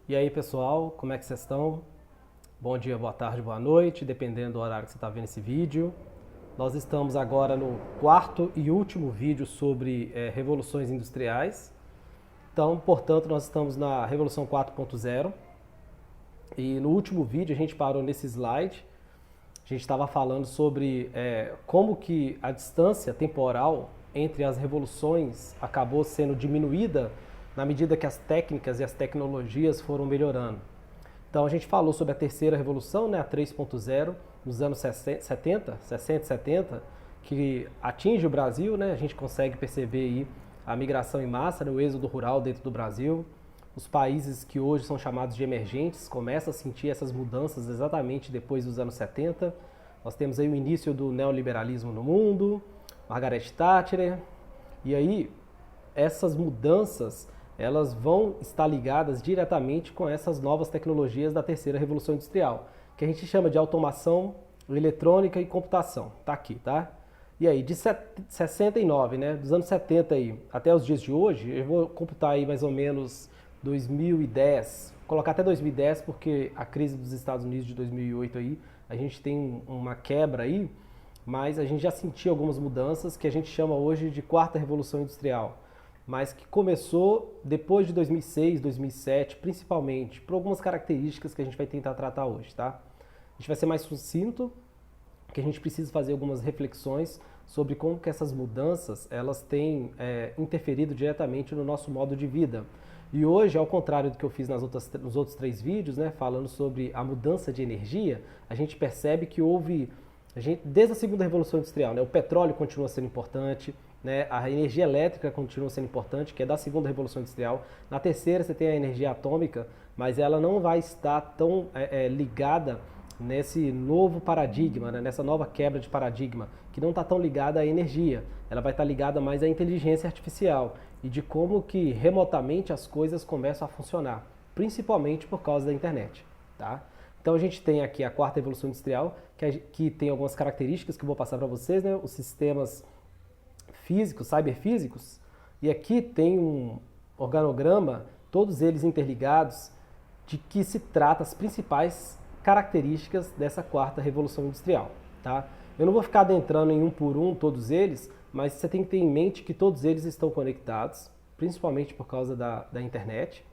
E aí, pessoal, como é que vocês estão? Bom dia, boa tarde, boa noite, dependendo do horário que você está vendo esse vídeo. Nós estamos agora no quarto e último vídeo sobre revoluções industriais. Então, portanto, nós estamos na Revolução 4.0. E no último vídeo a gente parou nesse slide. A gente estava falando sobre como que a distância temporal entre as revoluções acabou sendo diminuída na medida que as técnicas e as tecnologias foram melhorando. Então a gente falou sobre a terceira revolução, né, a 3.0, nos anos 60 e 70, que atinge o Brasil, né, a gente consegue perceber aí a migração em massa, né, o êxodo rural dentro do Brasil. Os países que hoje são chamados de emergentes começam a sentir essas mudanças exatamente depois dos anos 70. Nós temos aí o início do neoliberalismo no mundo, Margaret Thatcher, e aí essas mudanças elas vão estar ligadas diretamente com essas novas tecnologias da terceira revolução industrial, que a gente chama de automação, eletrônica e computação. Tá aqui, tá? E aí, de 69, né, dos anos 70 aí, até os dias de hoje, eu vou computar aí mais ou menos 2010, colocar até 2010 porque a crise dos Estados Unidos de 2008 aí, a gente tem uma quebra aí, mas a gente já sentiu algumas mudanças que a gente chama hoje de quarta revolução industrial, mas que começou depois de 2006, 2007, principalmente, por algumas características que a gente vai tentar tratar hoje, tá? A gente vai ser mais sucinto, que a gente precisa fazer algumas reflexões sobre como que essas mudanças elas têm interferido diretamente no nosso modo de vida. E hoje, ao contrário do que eu fiz nos outros 3 vídeos, né, falando sobre a mudança de energia, a gente percebe que houve, desde a segunda revolução industrial, né, o petróleo continua sendo importante, né, a energia elétrica continua sendo importante, que é da segunda revolução industrial. Na terceira você tem a energia atômica, mas ela não vai estar tão ligada nesse novo paradigma, né, nessa nova quebra de paradigma, que não está tão ligada à energia. Ela vai estar ligada mais à inteligência artificial e de como que remotamente as coisas começam a funcionar, principalmente por causa da internet, tá? Então a gente tem aqui a quarta revolução industrial, que tem algumas características que eu vou passar para vocês, né? Os sistemas físicos, cyberfísicos, e aqui tem um organograma, todos eles interligados, de que se trata as principais características dessa quarta revolução industrial, tá? Eu não vou ficar adentrando em um por um todos eles, mas você tem que ter em mente que todos eles estão conectados, principalmente por causa da internet,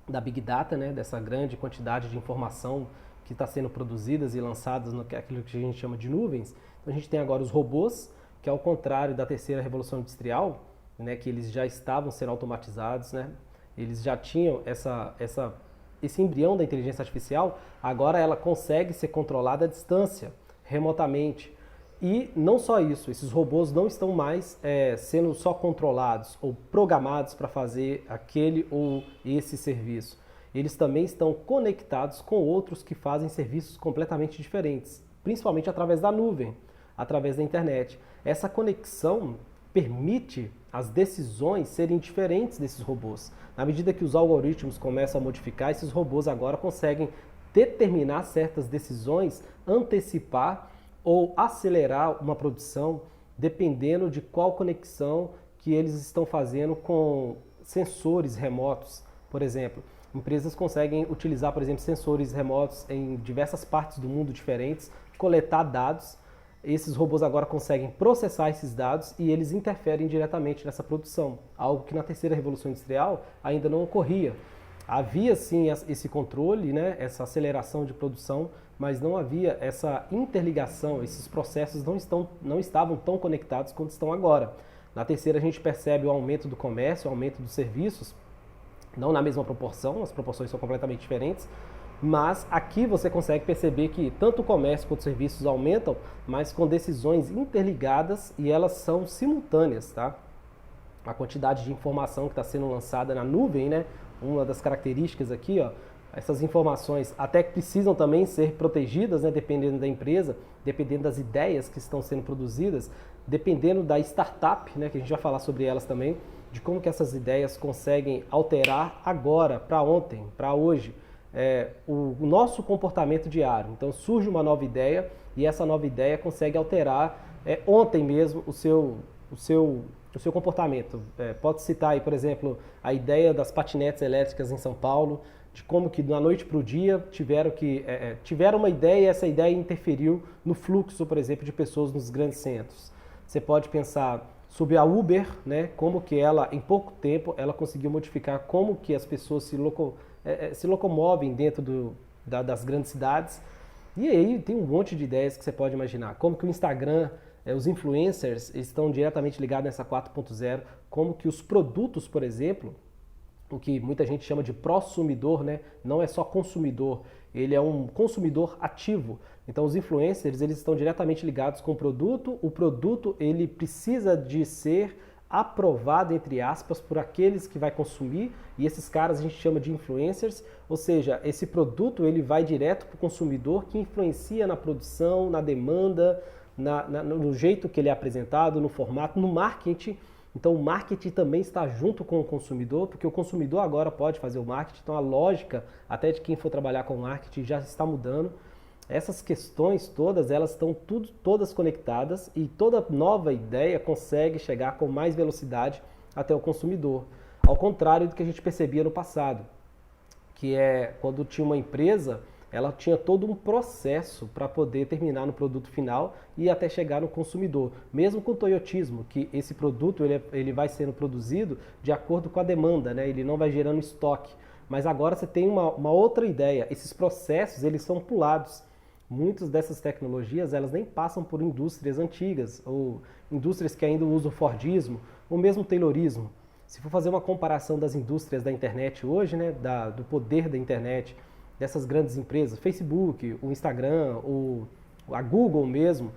da Big Data, né, dessa grande quantidade de informação que está sendo produzidas e lançadas naquilo que a gente chama de nuvens. Então a gente tem agora os robôs, que ao contrário da terceira revolução industrial, né, que eles já estavam sendo automatizados, né, eles já tinham esse embrião da inteligência artificial, agora ela consegue ser controlada à distância, remotamente. E não só isso, esses robôs não estão mais sendo só controlados ou programados para fazer aquele ou esse serviço. Eles também estão conectados com outros que fazem serviços completamente diferentes, principalmente através da nuvem, através da internet. Essa conexão permite as decisões serem diferentes desses robôs. Na medida que os algoritmos começam a modificar, esses robôs agora conseguem determinar certas decisões, antecipar ou acelerar uma produção, dependendo de qual conexão que eles estão fazendo com sensores remotos. Por exemplo, empresas conseguem utilizar, por exemplo, sensores remotos em diversas partes do mundo diferentes, coletar dados. Esses robôs agora conseguem processar esses dados e eles interferem diretamente nessa produção, algo que na terceira revolução industrial ainda não ocorria. Havia sim esse controle, né, essa aceleração de produção, mas não havia essa interligação, esses processos não estavam tão conectados quanto estão agora. Na terceira a gente percebe o aumento do comércio, o aumento dos serviços, não na mesma proporção, as proporções são completamente diferentes, mas aqui você consegue perceber que tanto o comércio quanto os serviços aumentam, mas com decisões interligadas e elas são simultâneas, tá? A quantidade de informação que está sendo lançada na nuvem, né? Uma das características aqui, ó, essas informações até que precisam também ser protegidas, né, dependendo da empresa, dependendo das ideias que estão sendo produzidas, dependendo da startup, né, que a gente vai falar sobre elas também, de como que essas ideias conseguem alterar agora, para ontem, para hoje, o nosso comportamento diário. Então surge uma nova ideia e essa nova ideia consegue alterar ontem mesmo o seu o seu comportamento. Pode citar aí, por exemplo, a ideia das patinetes elétricas em São Paulo, de como que da noite para o dia tiveram uma ideia e essa ideia interferiu no fluxo, por exemplo, de pessoas nos grandes centros. Você pode pensar sobre a Uber, né, como que ela, em pouco tempo, ela conseguiu modificar como que as pessoas se locomovem dentro das grandes cidades. E aí tem um monte de ideias que você pode imaginar. Como que o Instagram, os influencers estão diretamente ligados nessa 4.0, como que os produtos, por exemplo, o que muita gente chama de prosumidor, né? Não é só consumidor, ele é um consumidor ativo. Então os influencers, eles estão diretamente ligados com o produto ele precisa de ser aprovado, entre aspas, por aqueles que vai consumir, e esses caras a gente chama de influencers, ou seja, esse produto ele vai direto para o consumidor, que influencia na produção, na demanda, no jeito que ele é apresentado, no formato, no marketing. Então o marketing também está junto com o consumidor, porque o consumidor agora pode fazer o marketing, então a lógica até de quem for trabalhar com marketing já está mudando. Essas questões todas, elas estão todas conectadas e toda nova ideia consegue chegar com mais velocidade até o consumidor. Ao contrário do que a gente percebia no passado, que é quando tinha uma empresa, ela tinha todo um processo para poder terminar no produto final e até chegar no consumidor. Mesmo com o toyotismo, que esse produto ele vai sendo produzido de acordo com a demanda, né? Ele não vai gerando estoque. Mas agora você tem uma outra ideia. Esses processos eles são pulados. Muitas dessas tecnologias elas nem passam por indústrias antigas ou indústrias que ainda usam Fordismo ou mesmo Taylorismo. Se for fazer uma comparação das indústrias da internet hoje, né, do poder da internet, dessas grandes empresas, Facebook, o Instagram, a Google mesmo,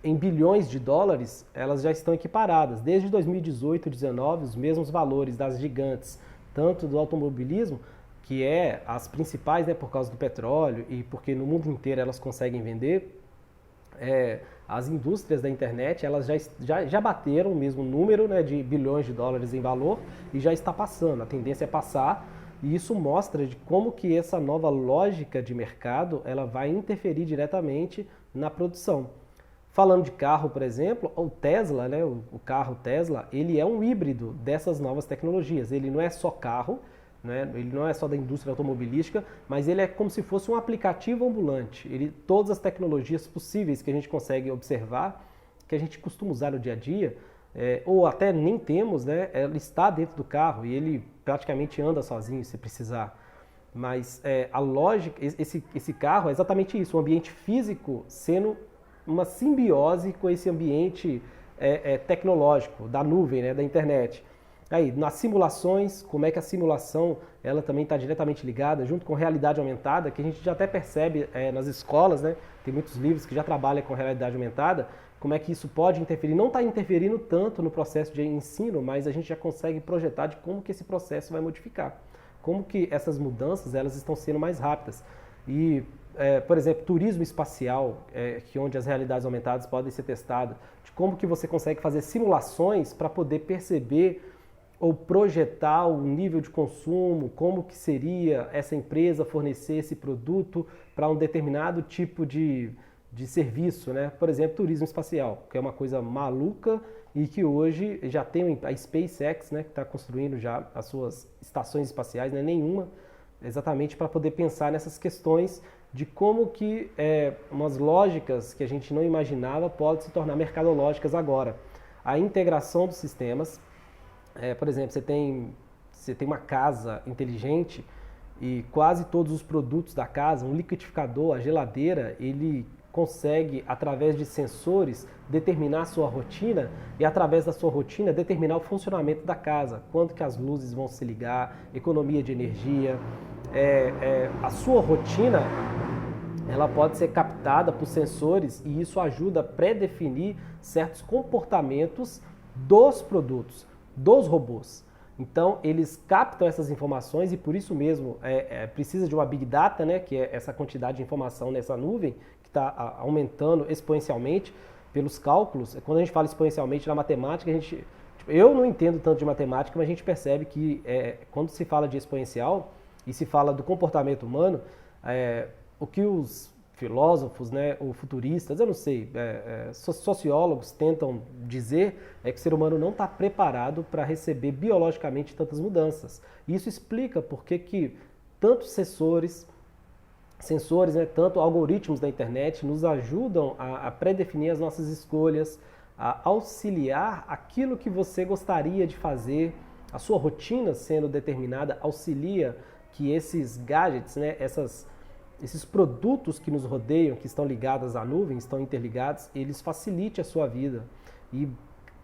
em bilhões de dólares, elas já estão equiparadas. Desde 2018 e 2019, os mesmos valores das gigantes, tanto do automobilismo, que é as principais, né, por causa do petróleo e porque no mundo inteiro elas conseguem vender, as indústrias da internet elas já bateram o mesmo número, né, de bilhões de dólares em valor e já está passando. A tendência é passar. E isso mostra de como que essa nova lógica de mercado ela vai interferir diretamente na produção. Falando de carro, por exemplo, o Tesla, né, o carro Tesla, ele é um híbrido dessas novas tecnologias. Ele não é só carro, né, ele não é só da indústria automobilística, mas ele é como se fosse um aplicativo ambulante. Todas as tecnologias possíveis que a gente consegue observar, que a gente costuma usar no dia a dia, ou até nem temos, né, ela está dentro do carro e ele praticamente anda sozinho se precisar. Mas a lógica, esse carro é exatamente isso, um ambiente físico sendo uma simbiose com esse ambiente tecnológico, da nuvem, né, da internet. Aí, nas simulações, como é que a simulação ela também está diretamente ligada, junto com realidade aumentada, que a gente já até percebe nas escolas, né, tem muitos livros que já trabalham com realidade aumentada, como é que isso pode interferir, não está interferindo tanto no processo de ensino, mas a gente já consegue projetar de como que esse processo vai modificar, como que essas mudanças elas estão sendo mais rápidas. E, por exemplo, turismo espacial, que onde as realidades aumentadas podem ser testadas, de como que você consegue fazer simulações para poder perceber ou projetar o nível de consumo, como que seria essa empresa fornecer esse produto para um determinado tipo de serviço, né? Por exemplo, turismo espacial, que é uma coisa maluca e que hoje já tem a SpaceX, né, que está construindo já as suas estações espaciais, não é nenhuma, exatamente para poder pensar nessas questões de como que umas lógicas que a gente não imaginava podem se tornar mercadológicas agora. A integração dos sistemas, por exemplo, você tem uma casa inteligente e quase todos os produtos da casa, um liquidificador, a geladeira, ele consegue, através de sensores, determinar a sua rotina e, através da sua rotina, determinar o funcionamento da casa. Quando que as luzes vão se ligar, economia de energia. A sua rotina, ela pode ser captada por sensores e isso ajuda a pré-definir certos comportamentos dos produtos, dos robôs. Então, eles captam essas informações e, por isso mesmo, precisa de uma Big Data, né, que é essa quantidade de informação nessa nuvem, que está aumentando exponencialmente pelos cálculos. Quando a gente fala exponencialmente na matemática, eu não entendo tanto de matemática, mas a gente percebe que quando se fala de exponencial e se fala do comportamento humano, o que os filósofos, né, ou futuristas, eu não sei, sociólogos tentam dizer é que o ser humano não está preparado para receber biologicamente tantas mudanças. E isso explica por que tantos sensores, né, tanto algoritmos da internet nos ajudam a predefinir as nossas escolhas, a auxiliar aquilo que você gostaria de fazer, a sua rotina sendo determinada auxilia que esses gadgets, né, esses produtos que nos rodeiam, que estão ligados à nuvem, estão interligados, eles facilitem a sua vida. E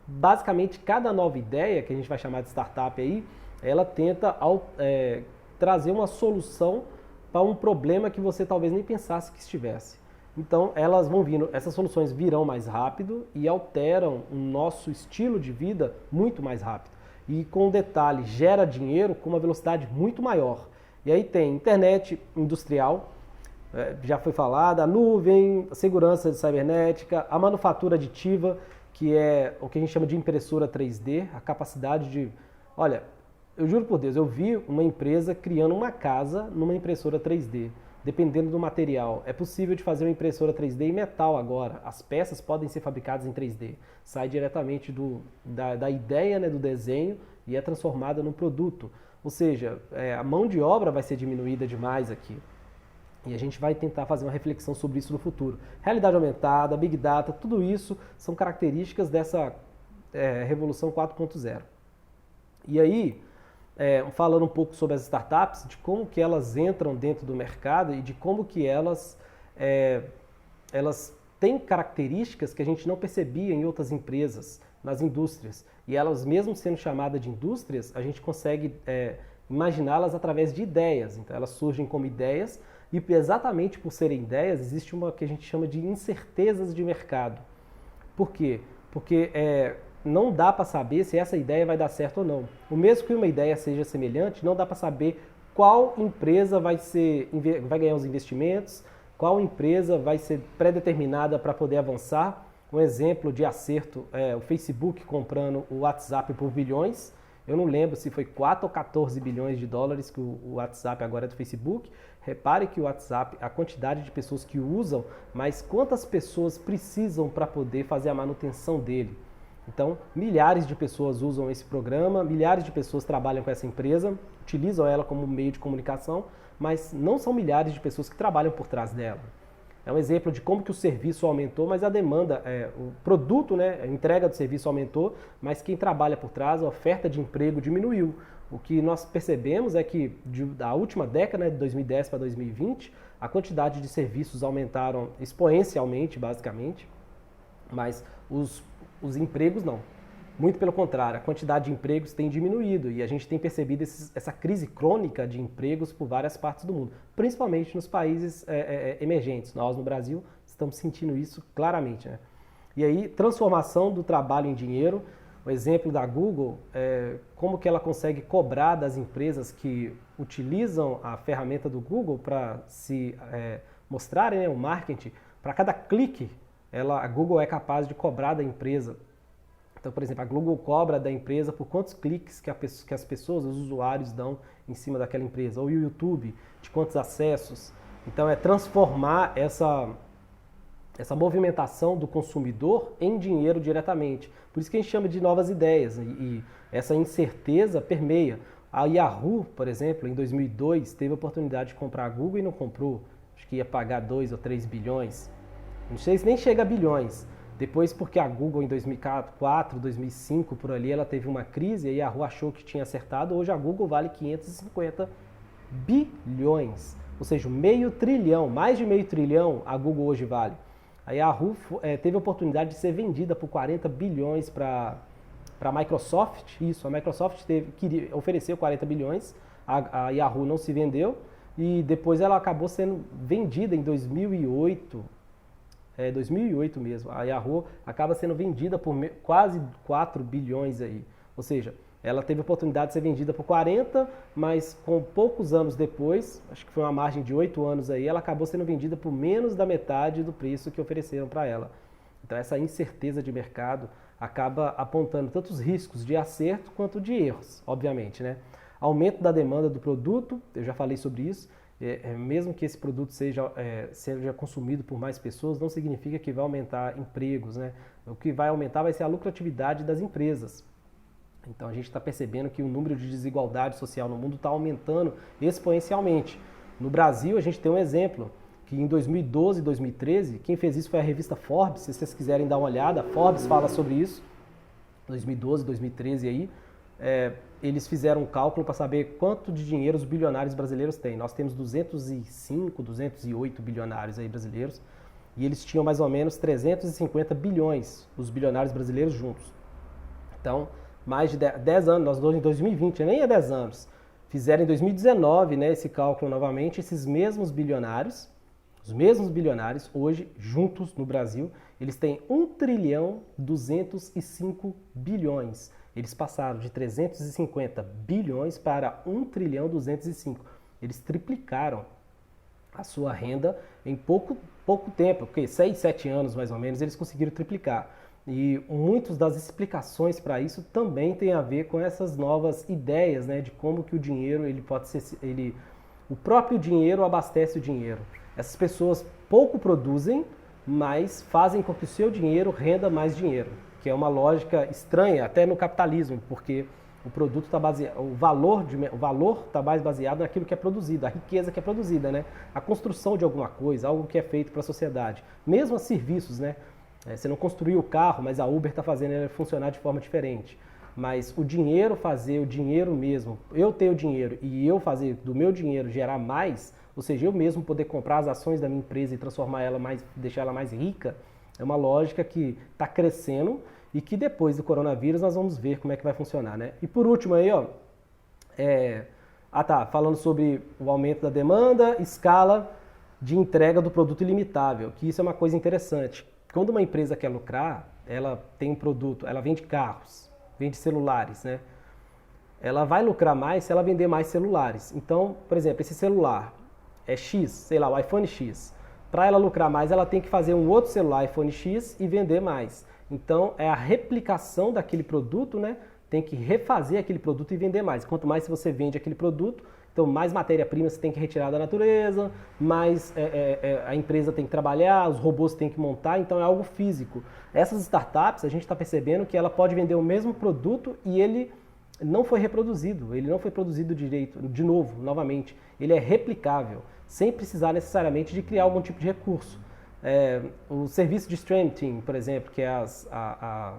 basicamente cada nova ideia, que a gente vai chamar de startup aí, ela tenta trazer uma solução para um problema que você talvez nem pensasse que estivesse. Então elas vão vindo, essas soluções virão mais rápido e alteram o nosso estilo de vida muito mais rápido. E com um detalhe, gera dinheiro com uma velocidade muito maior. E aí tem internet industrial, já foi falada, a nuvem, a segurança cibernética, a manufatura aditiva, que é o que a gente chama de impressora 3D, a capacidade de... Olha, eu juro por Deus, eu vi uma empresa criando uma casa numa impressora 3D, dependendo do material. É possível de fazer uma impressora 3D em metal agora. As peças podem ser fabricadas em 3D. Sai diretamente da ideia, né, do desenho e é transformada num produto. Ou seja, a mão de obra vai ser diminuída demais aqui. E a gente vai tentar fazer uma reflexão sobre isso no futuro. Realidade aumentada, Big Data, tudo isso são características dessa Revolução 4.0. E aí, falando um pouco sobre as startups, de como que elas entram dentro do mercado e de como que elas têm características que a gente não percebia em outras empresas, nas indústrias. E elas, mesmo sendo chamadas de indústrias, a gente consegue imaginá-las através de ideias. Então elas surgem como ideias e exatamente por serem ideias, existe uma que a gente chama de incertezas de mercado. Por quê? Porque não dá para saber se essa ideia vai dar certo ou não. O mesmo que uma ideia seja semelhante, não dá para saber qual empresa vai ganhar os investimentos, qual empresa vai ser pré-determinada para poder avançar. Um exemplo de acerto é o Facebook comprando o WhatsApp por bilhões. Eu não lembro se foi 4 ou 14 bilhões de dólares que o WhatsApp agora é do Facebook. Repare que o WhatsApp, a quantidade de pessoas que o usam, mas quantas pessoas precisam para poder fazer a manutenção dele. Então, milhares de pessoas usam esse programa, milhares de pessoas trabalham com essa empresa, utilizam ela como meio de comunicação, mas não são milhares de pessoas que trabalham por trás dela. É um exemplo de como que o serviço aumentou, mas a demanda, o produto, né, a entrega do serviço aumentou, mas quem trabalha por trás, a oferta de emprego diminuiu. O que nós percebemos é que da última década, né, de 2010 para 2020, a quantidade de serviços aumentaram exponencialmente, basicamente, mas os empregos não. Muito pelo contrário, a quantidade de empregos tem diminuído e a gente tem percebido essa crise crônica de empregos por várias partes do mundo, principalmente nos países emergentes. Nós, no Brasil, estamos sentindo isso claramente, né? E aí, transformação do trabalho em dinheiro. O exemplo da Google, como que ela consegue cobrar das empresas que utilizam a ferramenta do Google para se mostrarem, né, o marketing. Para cada clique, a Google é capaz de cobrar da empresa. Então, por exemplo, a Google cobra da empresa por quantos cliques que as pessoas, os usuários dão em cima daquela empresa. Ou o YouTube, de quantos acessos. Então, é transformar essa movimentação do consumidor em dinheiro diretamente. Por isso que a gente chama de novas ideias. E essa incerteza permeia. A Yahoo, por exemplo, em 2002, teve a oportunidade de comprar a Google e não comprou. Acho que ia pagar 2 ou 3 bilhões. Não sei se nem chega a bilhões. Depois, porque a Google em 2004, 2005, por ali, ela teve uma crise e a Yahoo achou que tinha acertado. Hoje a Google vale 550 bilhões. Ou seja, meio trilhão, mais de meio trilhão a Google hoje vale. A Yahoo teve a oportunidade de ser vendida por 40 bilhões para a Microsoft. Isso, a Microsoft ofereceu 40 bilhões, a Yahoo não se vendeu e depois ela acabou sendo vendida em 2008. 2008 mesmo, a Yahoo acaba sendo vendida por quase 4 bilhões aí. Ou seja, ela teve a oportunidade de ser vendida por 40, mas com poucos anos depois, acho que foi uma margem de 8 anos aí, ela acabou sendo vendida por menos da metade do preço que ofereceram para ela. Então essa incerteza de mercado acaba apontando tanto os riscos de acerto quanto de erros, obviamente, né? Aumento da demanda do produto, eu já falei sobre isso, Mesmo que esse produto seja consumido por mais pessoas, não significa que vai aumentar empregos, né? O que vai aumentar vai ser a lucratividade das empresas. Então a gente está percebendo que o número de desigualdade social no mundo está aumentando exponencialmente. No Brasil, a gente tem um exemplo, que em 2012 e 2013, quem fez isso foi a revista Forbes, se vocês quiserem dar uma olhada, a Forbes fala sobre isso, 2012, 2013 aí, eles fizeram um cálculo para saber quanto de dinheiro os bilionários brasileiros têm. Nós temos 205, 208 bilionários aí brasileiros, e eles tinham mais ou menos 350 bilhões, os bilionários brasileiros juntos. Então, mais de 10 anos, nós estamos em 2020, nem é 10 anos. Fizeram em 2019, né, esse cálculo novamente, esses mesmos bilionários, os mesmos bilionários, hoje, juntos no Brasil, eles têm 1 trilhão 205 bilhões. Eles passaram de 350 bilhões para 1 trilhão 205. Eles triplicaram a sua renda em pouco tempo, porque 6, 7 anos mais ou menos, eles conseguiram triplicar. E muitas das explicações para isso também tem a ver com essas novas ideias, né, de como que o dinheiro ele pode ser, o próprio dinheiro abastece o dinheiro. Essas pessoas pouco produzem, mas fazem com que o seu dinheiro renda mais dinheiro, que é uma lógica estranha até no capitalismo, porque o produto está baseado, o valor está mais baseado naquilo que é produzido, a riqueza que é produzida, né? A construção de alguma coisa, algo que é feito para a sociedade, mesmo os serviços, né? Você não construiu o carro, mas a Uber está fazendo ele funcionar de forma diferente. Mas o dinheiro fazer o dinheiro mesmo, eu ter o dinheiro e eu fazer do meu dinheiro gerar mais, ou seja, eu mesmo poder comprar as ações da minha empresa e transformar ela mais, deixar ela mais rica, é uma lógica que está crescendo e que depois do coronavírus nós vamos ver como é que vai funcionar, né? E por último aí, ó, falando sobre o aumento da demanda, escala de entrega do produto ilimitável, que isso é uma coisa interessante. Quando uma empresa quer lucrar, ela tem um produto, ela vende carros, vende celulares, né? Ela vai lucrar mais se ela vender mais celulares. Então, por exemplo, esse celular é X, sei lá, o iPhone X. Para ela lucrar mais, ela tem que fazer um outro celular iPhone X e vender mais. Então, é a replicação daquele produto, né? Tem que refazer aquele produto e vender mais. Quanto mais você vende aquele produto, então mais matéria-prima você tem que retirar da natureza, mais a empresa tem que trabalhar, os robôs têm que montar, então é algo físico. Essas startups, a gente está percebendo que ela pode vender o mesmo produto e ele não foi reproduzido, ele não foi produzido direito, de novo, novamente. Ele é replicável, sem precisar necessariamente de criar algum tipo de recurso. O serviço de streaming, por exemplo, que é a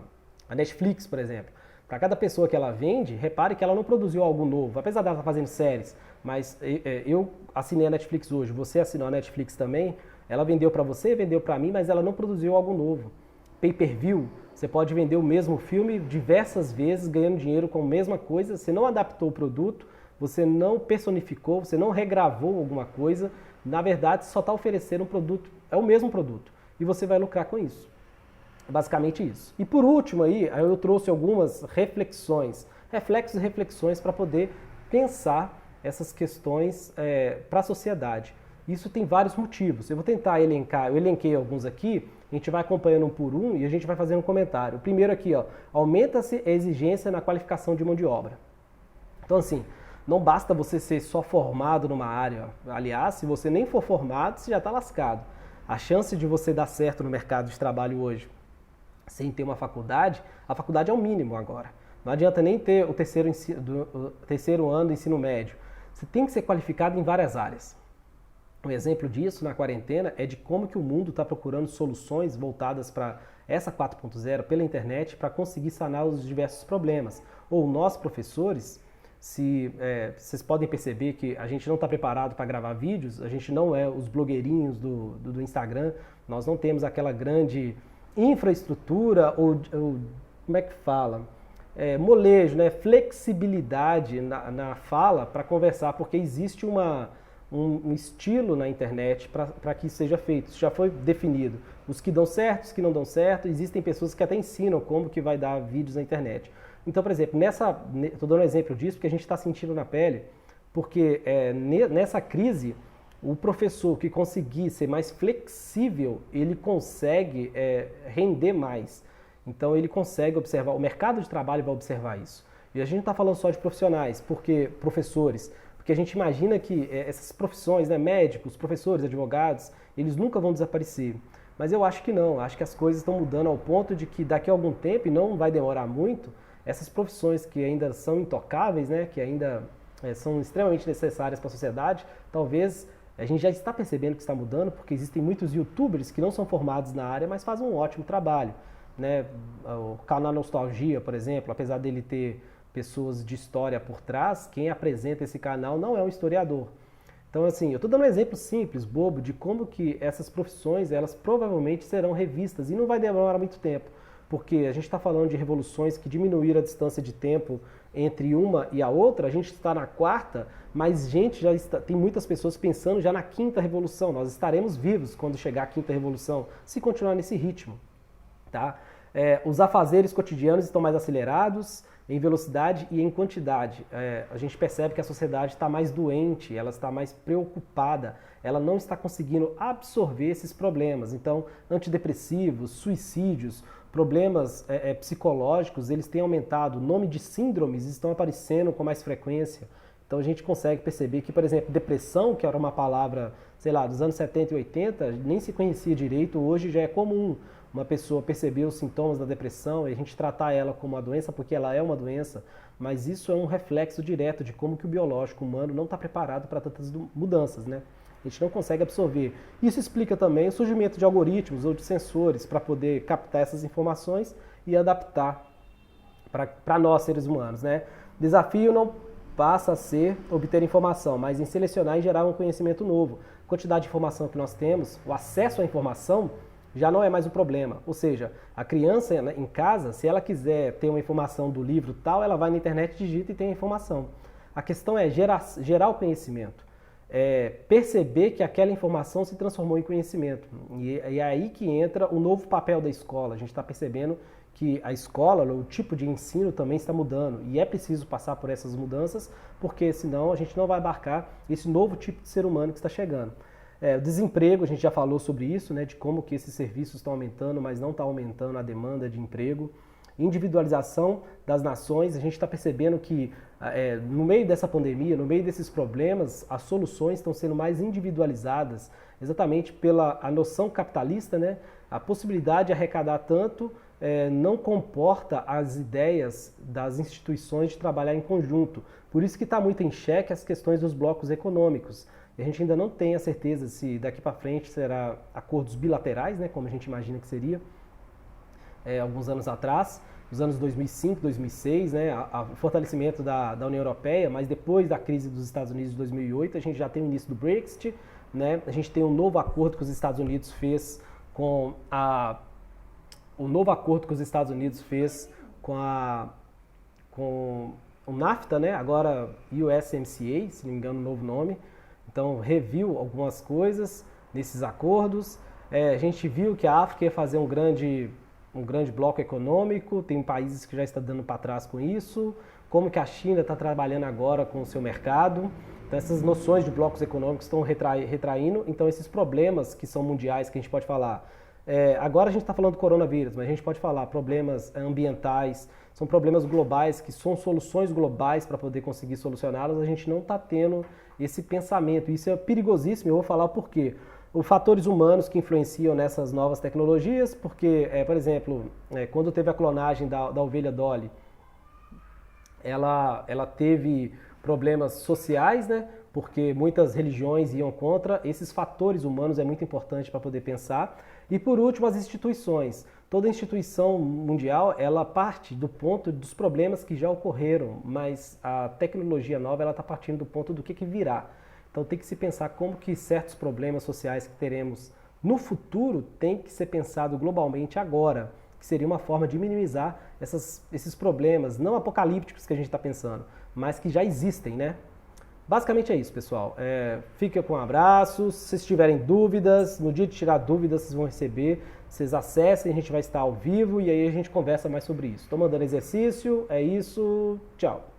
Netflix, por exemplo. Para cada pessoa que ela vende, repare que ela não produziu algo novo, apesar dela estar fazendo séries, mas eu assinei a Netflix hoje, você assinou a Netflix também, ela vendeu para você, vendeu para mim, mas ela não produziu algo novo. Pay-per-view, você pode vender o mesmo filme diversas vezes, ganhando dinheiro com a mesma coisa, você não adaptou o produto, você não personificou, você não regravou alguma coisa, na verdade só está oferecendo um produto, é o mesmo produto, e você vai lucrar com isso. Basicamente isso. E por último aí, eu trouxe algumas reflexões, reflexos e reflexões para poder pensar essas questões para a sociedade. Isso tem vários motivos. Eu vou tentar elencar, eu elenquei alguns aqui, a gente vai acompanhando um por um e a gente vai fazendo um comentário. O primeiro aqui, ó, aumenta-se a exigência na qualificação de mão de obra. Então assim, não basta você ser só formado numa área. Aliás, se você nem for formado, você já está lascado. A chance de você dar certo no mercado de trabalho hoje sem ter uma faculdade, a faculdade é o mínimo agora. Não adianta nem ter o terceiro ano do ensino médio. Você tem que ser qualificado em várias áreas. Um exemplo disso na quarentena é de como que o mundo está procurando soluções voltadas para essa 4.0 pela internet para conseguir sanar os diversos problemas. Ou nós, professores, vocês podem perceber que a gente não está preparado para gravar vídeos, a gente não é os blogueirinhos do Instagram, nós não temos aquela grande infraestrutura ou como é que fala? Molejo, né? Flexibilidade na fala para conversar, porque existe um estilo na internet para que isso seja feito. Isso já foi definido. Os que dão certo, os que não dão certo, existem pessoas que até ensinam como que vai dar vídeos na internet. Então, por exemplo, estou dando um exemplo disso porque a gente está sentindo na pele, porque nessa crise, o professor que conseguir ser mais flexível, ele consegue render mais. Então ele consegue observar, o mercado de trabalho vai observar isso. E a gente não está falando só de profissionais, professores, porque a gente imagina que essas profissões, né, médicos, professores, advogados, eles nunca vão desaparecer. Mas eu acho que não, acho que as coisas estão mudando ao ponto de que daqui a algum tempo, e não vai demorar muito, essas profissões que ainda são intocáveis, né, que ainda são extremamente necessárias para a sociedade, talvez a gente já está percebendo que está mudando, porque existem muitos youtubers que não são formados na área, mas fazem um ótimo trabalho. Né? O canal Nostalgia, por exemplo, apesar dele ter pessoas de história por trás, quem apresenta esse canal não é um historiador. Então, assim, eu estou dando um exemplo simples, bobo, de como que essas profissões, elas provavelmente serão revistas, e não vai demorar muito tempo, porque a gente está falando de revoluções que diminuíram a distância de tempo entre uma e a outra, a gente está na quarta, mas tem muitas pessoas pensando já na quinta revolução, nós estaremos vivos quando chegar a quinta revolução, se continuar nesse ritmo. Tá? Os afazeres cotidianos estão mais acelerados em velocidade e em quantidade. A gente percebe que a sociedade está mais doente, ela está mais preocupada, ela não está conseguindo absorver esses problemas. Então, antidepressivos, suicídios, problemas psicológicos, eles têm aumentado. O nome de síndromes estão aparecendo com mais frequência. Então a gente consegue perceber que, por exemplo, depressão, que era uma palavra, sei lá, dos anos 70 e 80, nem se conhecia direito, hoje já é comum uma pessoa perceber os sintomas da depressão e a gente tratar ela como uma doença, porque ela é uma doença, mas isso é um reflexo direto de como que o biológico humano não está preparado para tantas mudanças, né? A gente não consegue absorver. Isso explica também o surgimento de algoritmos ou de sensores para poder captar essas informações e adaptar para nós, seres humanos, né? Desafio não passa a ser obter informação, mas em selecionar e gerar um conhecimento novo. A quantidade de informação que nós temos, o acesso à informação, já não é mais o problema. Ou seja, a criança em casa, se ela quiser ter uma informação do livro tal, ela vai na internet, digita e tem a informação. A questão é gerar o conhecimento. Perceber que aquela informação se transformou em conhecimento. E é aí que entra o novo papel da escola. A gente está percebendo que a escola, o tipo de ensino também está mudando. E é preciso passar por essas mudanças, porque senão a gente não vai abarcar esse novo tipo de ser humano que está chegando. O desemprego, a gente já falou sobre isso, né, de como que esses serviços estão aumentando, mas não está aumentando a demanda de emprego. Individualização das nações, a gente está percebendo que no meio dessa pandemia, no meio desses problemas, as soluções estão sendo mais individualizadas, exatamente pela a noção capitalista, né? A possibilidade de arrecadar tanto não comporta as ideias das instituições de trabalhar em conjunto. Por isso que está muito em xeque as questões dos blocos econômicos. A gente ainda não tem a certeza se daqui para frente será acordos bilaterais, né, como a gente imagina que seria alguns anos atrás, nos anos 2005, 2006, né, o fortalecimento da União Europeia, mas depois da crise dos Estados Unidos de 2008, a gente já tem o início do Brexit, né, a gente tem um novo acordo que os Estados Unidos fez com o NAFTA, né, agora USMCA, se não me engano o novo nome. Então, reviu algumas coisas nesses acordos. A gente viu que a África ia fazer um grande bloco econômico, tem países que já estão dando para trás com isso, como que a China está trabalhando agora com o seu mercado. Então, essas noções de blocos econômicos estão retraindo. Então, esses problemas que são mundiais, que a gente pode falar, agora a gente está falando do coronavírus, mas a gente pode falar problemas ambientais, são problemas globais, que são soluções globais para poder conseguir solucioná-los, a gente não está tendo esse pensamento. Isso é perigosíssimo, eu vou falar o porquê. Os fatores humanos que influenciam nessas novas tecnologias, porque, por exemplo, quando teve a clonagem da ovelha Dolly, ela teve problemas sociais, né? Porque muitas religiões iam contra. Esses fatores humanos é muito importante para poder pensar. E por último, as instituições. Toda instituição mundial, ela parte do ponto dos problemas que já ocorreram, mas a tecnologia nova, ela está partindo do ponto do que virá. Então tem que se pensar como que certos problemas sociais que teremos no futuro tem que ser pensado globalmente agora, que seria uma forma de minimizar esses problemas, não apocalípticos que a gente está pensando, mas que já existem, né? Basicamente é isso, pessoal. Fica com um abraço. Se vocês tiverem dúvidas, no dia de tirar dúvidas, vocês vão receber. Vocês acessem, a gente vai estar ao vivo e aí a gente conversa mais sobre isso. Estou mandando exercício, é isso. Tchau.